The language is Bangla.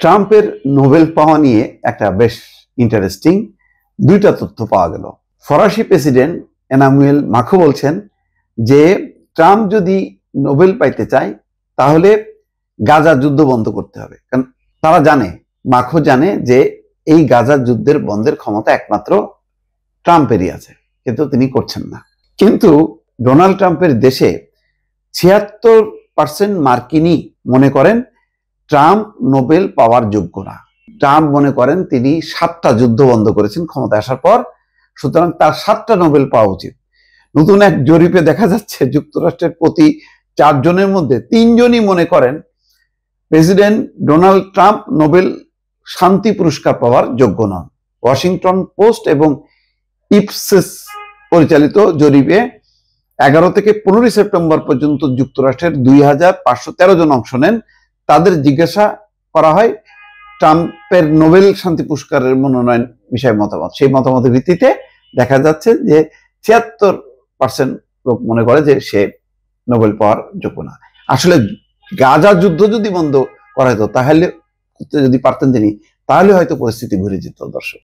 ট্রাম্পের নোবেল পাওয়া নিয়ে একটা বেশ ইন্টারেস্টিং দুইটা তথ্য পাওয়া গেল। ফরাসি প্রেসিডেন্ট এনামুয়েল মাখো বলছেন যে ট্রাম্প যদি নোবেল পাইতে চায় তাহলে গাজা যুদ্ধ বন্ধ করতে হবে। কারণ তারা জানে, মাখো জানে যে এই গাজা যুদ্ধের বন্ধের ক্ষমতা একমাত্র ট্রাম্পেরই আছে, কিন্তু তিনি করছেন না। কিন্তু ডোনাল্ড ট্রাম্পের দেশে 76% মার্কিনী মনে করেন ট্রাম্প নোবেল পাওয়ার যোগ্য না। ট্রাম্প মনে করেন তিনি 7টা যুদ্ধ বন্ধ করেছেন ক্ষমতা আসার পর, সুতরাং তার 7টা নোবেল পাওয়া উচিত। নতুন এক জরিপে দেখা যাচ্ছে যুক্তরাষ্ট্রের প্রতি 4 জনের মধ্যে 3 জনই মনে করেন প্রেসিডেন্ট ডোনাল্ড ট্রাম্প নোবেল শান্তি পুরস্কার পাওয়ার যোগ্য নন। ওয়াশিংটন পোস্ট এবং ইপসেস পরিচালিত জরিপে 11 থেকে 15 সেপ্টেম্বর পর্যন্ত যুক্তরাষ্ট্রের 2513 জন অংশ নেন। তাদের জিজ্ঞাসা করা হয় ট্রাম্পের নোবেল শান্তি পুরস্কারের মনোনয়ন বিষয়ে মতামত। সেই মতামতের ভিত্তিতে দেখা যাচ্ছে যে 76% লোক মনে করে যে সে নোবেল পাওয়ার যোগ্য না। আসলে গাজা যুদ্ধ যদি বন্ধ করা হতো, তাহলে যদি পারতেন তিনি, তাহলে হয়তো পরিস্থিতি ঘুরে যেত। দর্শক।